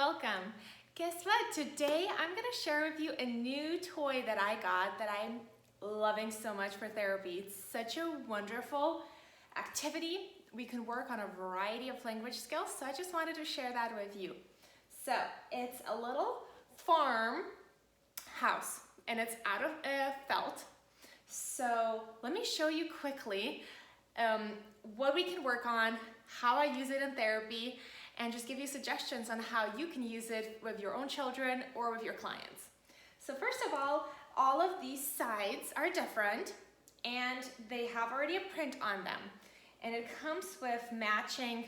welcome. Guess what? Today I'm going to share with you a new toy that I got that I'm loving so much for therapy. It's such a wonderful activity. We can work on a variety of language skills, so I just wanted to share that with you. So it's a little farm house and it's out of felt. So let me show you quickly what we can work on, how I use it in therapy, and just give you suggestions on how you can use it with your own children or with your clients. So first of all of these sides are different and they have already a print on them. And it comes with matching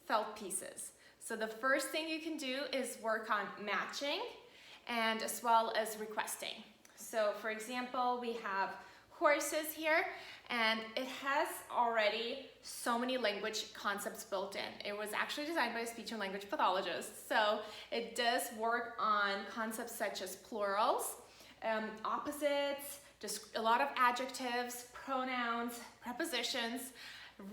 felt pieces. So the first thing you can do is work on matching and as well as requesting. So for example, we have horses here, and it has already so many language concepts built in. It was actually designed by a speech and language pathologist, so it does work on concepts such as plurals, opposites, just a lot of adjectives, pronouns, prepositions.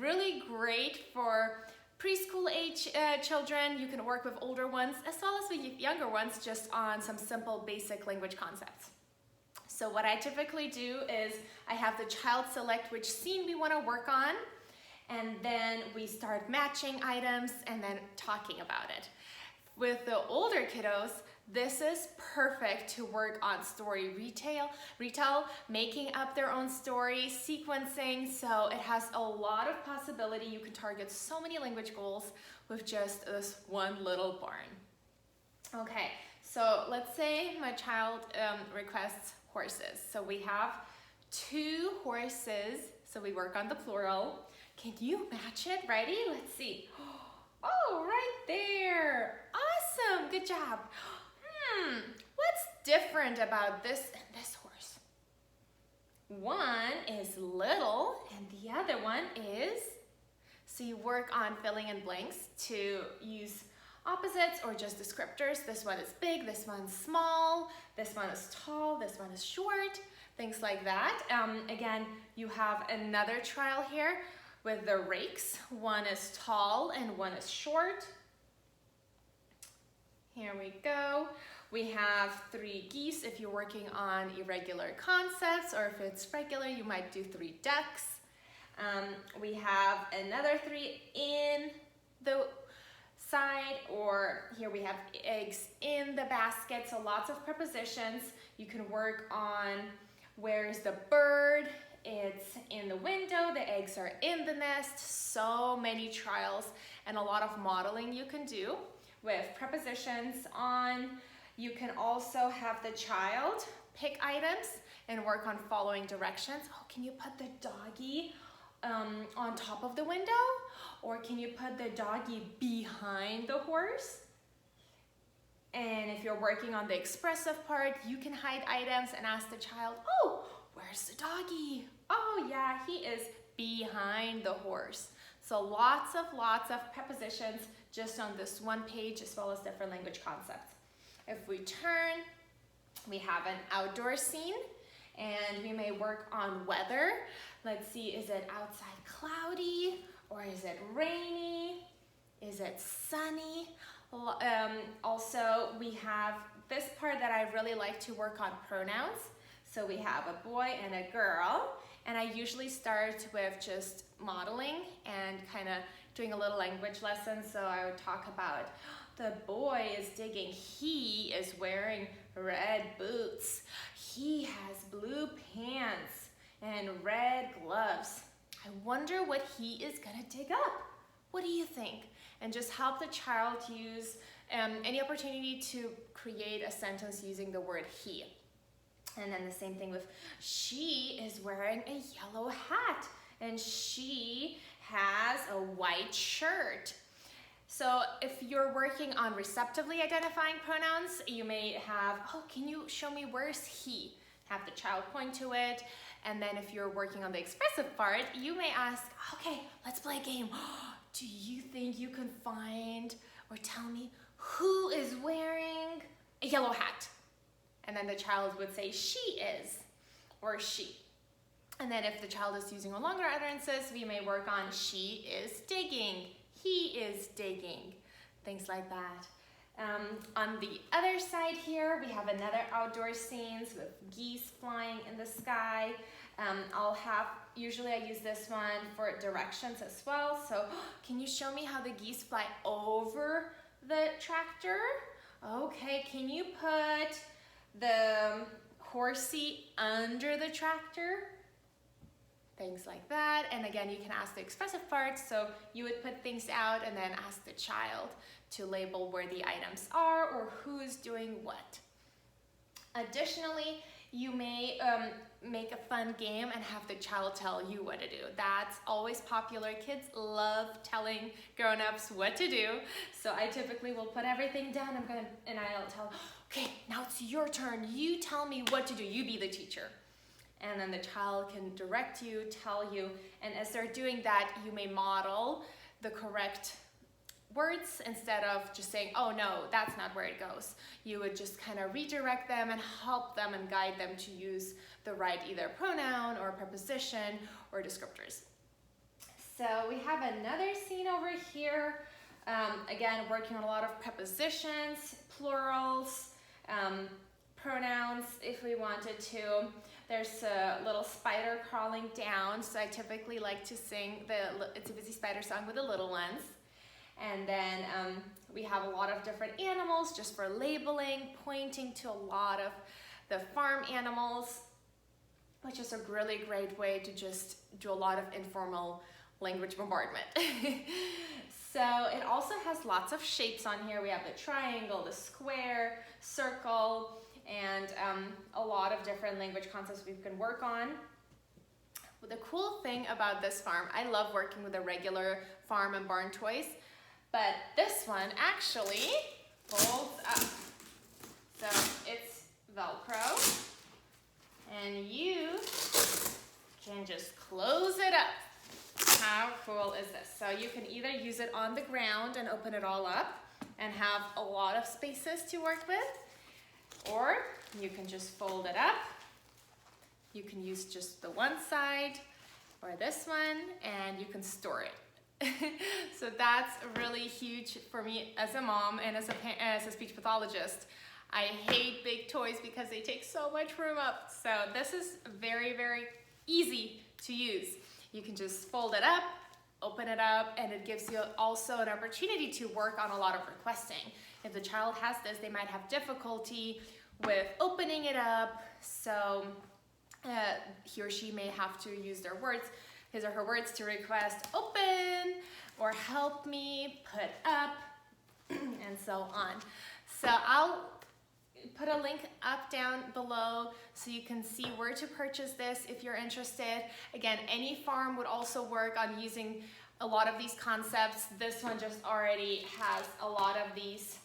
Really great for preschool age children. You can work with older ones as well as with younger ones just on some simple basic language concepts. So what I typically do is I have the child select which scene we want to work on, and then we start matching items and then talking about it. With the older kiddos, this is perfect to work on story retell, making up their own story, sequencing, so it has a lot of possibility. You can target so many language goals with just this one little barn. Okay, so let's say my child requests horses. So we have 2 horses, so we work on the plural. Can you match it? Ready? Let's see. Oh, right there. Awesome, good job. What's different about this and this horse? One is little and the other one is, so you work on filling in blanks to use opposites or just descriptors. This one is big, this one's small, this one is tall, this one is short, things like that. Again, you have another trial here with the rakes. One is tall and one is short. Here we go. We have 3 geese if you're working on irregular concepts, or if it's regular, you might do 3 ducks. We have another 3 in the side, or here we have eggs in the basket. So lots of prepositions. You can work on where is the bird, it's in the window, the eggs are in the nest. So many trials and a lot of modeling you can do with prepositions on. You can also have the child pick items and work on following directions. Oh, can you put the doggy on top of the window? Or can you put the doggy behind the horse? And if you're working on the expressive part, you can hide items and ask the child, oh, where's the doggy? Oh yeah, he is behind the horse. So lots of prepositions just on this one page, as well as different language concepts. If we turn, we have an outdoor scene, and we may work on weather. Let's see, is it outside cloudy, or is it rainy? Is it sunny? Also, we have this part that I really like to work on, pronouns. So we have a boy and a girl, and I usually start with just modeling and kind of doing a little language lesson. So I would talk about the boy is digging. He is wearing red boots. He has blue pants and red gloves. I wonder what he is gonna dig up. What do you think? And just help the child use any opportunity to create a sentence using the word he. And then the same thing with she is wearing a yellow hat and she has a white shirt. So if you're working on receptively identifying pronouns, you may have, oh, can you show me where's he? Have the child point to it. And then if you're working on the expressive part, you may ask, okay, let's play a game. Do you think you can find or tell me who is wearing a yellow hat? And then the child would say she is, or she. And then if the child is using longer utterances, we may work on she is digging, he is digging, things like that. On the other side here, we have another outdoor scenes with geese flying in the sky. Usually I use this one for directions as well. So can you show me how the geese fly over the tractor? Okay, can you put the horsey under the tractor? Things like that. And again, you can ask the expressive parts. So you would put things out and then ask the child to label where the items are or who's doing what. Additionally, you may make a fun game and have the child tell you what to do. That's always popular. Kids love telling grown-ups what to do. So I typically will put everything down. And I'll tell, okay, now it's your turn. You tell me what to do. You be the teacher. And then the child can direct you, tell you. And as they're doing that, you may model the correct words instead of just saying, oh no, that's not where it goes. You would just kind of redirect them and help them and guide them to use the right either pronoun or preposition or descriptors. So we have another scene over here. Again, working on a lot of prepositions, plurals, pronouns if we wanted to. There's a little spider crawling down, so I typically like to sing the It's a Busy Spider song with the little ones. And then we have a lot of different animals just for labeling, pointing to a lot of the farm animals, which is a really great way to just do a lot of informal language bombardment. So it also has lots of shapes on here. We have the triangle, the square, circle, and a lot of different language concepts we can work on. The cool thing about this farm, I love working with the regular farm and barn toys, but this one actually folds up. So it's Velcro, and you can just close it up. How cool is this? So you can either use it on the ground and open it all up and have a lot of spaces to work with, or you can just fold it up. You can use just the one side or this one, and you can store it. So that's really huge for me as a mom and as a speech pathologist. I hate big toys because they take so much room up. So this is very, very easy to use. You can just fold it up, open it up, and it gives you also an opportunity to work on a lot of requesting. If the child has this, they might have difficulty with opening it up. So he or she may have to use their words, his or her words, to request open or help me put up and so on. So I'll put a link down below so you can see where to purchase this if you're interested. Again, any farm would also work on using a lot of these concepts. This one just already has a lot of these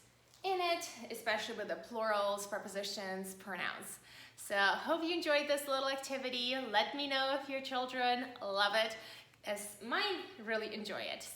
in it, especially with the plurals, prepositions, pronouns. So hope you enjoyed this little activity. Let me know if your children love it, as mine really enjoy it.